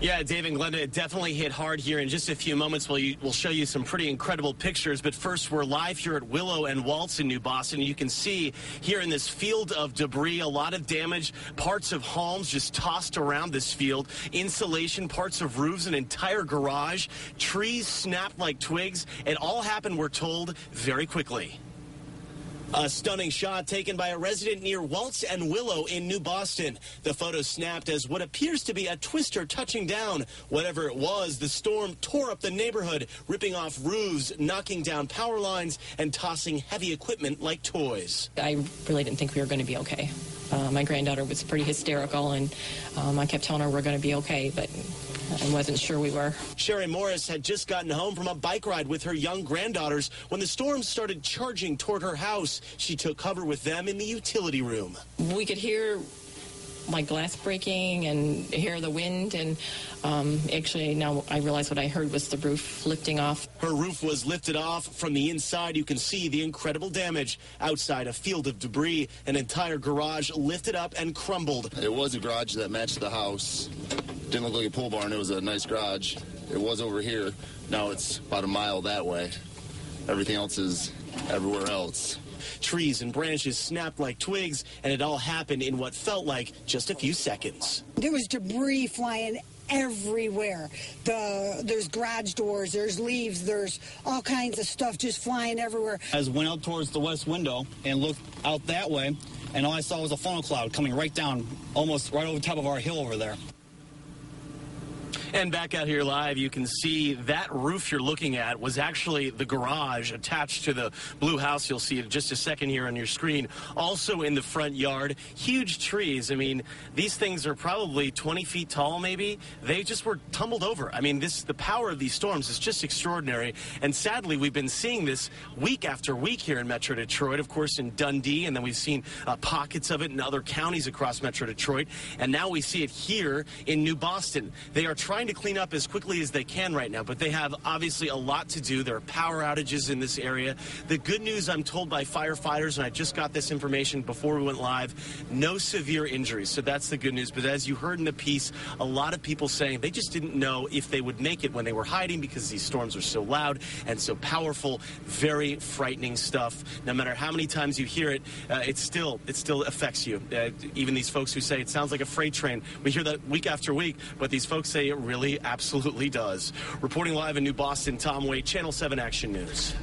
Yeah, Dave and Glenda, it definitely hit hard here. In just a few moments, we'll show you some pretty incredible pictures. But first, we're live here at Willow and Waltz in New Boston. You can see here in this field of debris, a lot of damage, parts of homes just tossed around this field, insulation, parts of roofs, an entire garage, trees snapped like twigs. It all happened, we're told, very quickly. A stunning shot taken by a resident near Waltz and Willow in New Boston. The photo snapped as what appears to be a twister touching down. Whatever it was, the storm tore up the neighborhood, ripping off roofs, knocking down power lines, and tossing heavy equipment like toys. I really didn't think we were going to be okay. My granddaughter was pretty hysterical, and I kept telling her we're going to be okay, but I wasn't sure we were. Sherry Morris had just gotten home from a bike ride with her young granddaughters when the storm started charging toward her house. She took cover with them in the utility room. We could hear my glass breaking and hear the wind, and actually now I realize what I heard was the roof lifting off. Her roof was lifted off. From the inside, you can see the incredible damage. Outside, a field of debris, an entire garage lifted up and crumbled. It was a garage that matched the house. Didn't look like a pole barn. It was a nice garage. It was over here. Now it's about a mile that way. Everything else is everywhere else. Trees and branches snapped like twigs, and it all happened in what felt like just a few seconds. There was debris flying everywhere. There's garage doors, there's leaves, there's all kinds of stuff just flying everywhere. I went out towards the west window and looked out that way, and all I saw was a funnel cloud coming right down, almost right over the top of our hill over there. And back out here live, you can see that roof you're looking at was actually the garage attached to the blue house. You'll see it in just a second here on your screen. Also in the front yard, huge trees. I mean, these things are probably 20 feet tall, maybe. They just were tumbled over. I mean, the power of these storms is just extraordinary. And sadly, we've been seeing this week after week here in Metro Detroit, of course, in Dundee. And then we've seen pockets of it in other counties across Metro Detroit. And now we see it here in New Boston. They are trying to clean up as quickly as they can right now, but they have obviously a lot to do. There are power outages in this area. The good news, I'm told by firefighters, and I just got this information before we went live, no severe injuries, so that's the good news. But as you heard in the piece, a lot of people saying they just didn't know if they would make it when they were hiding because these storms are so loud and so powerful. Very frightening stuff. No matter how many times you hear it, it still affects you. Even these folks who say it sounds like a freight train, we hear that week after week, but these folks say it really absolutely does. Reporting live in New Boston, Tom Waite, Channel 7 Action News.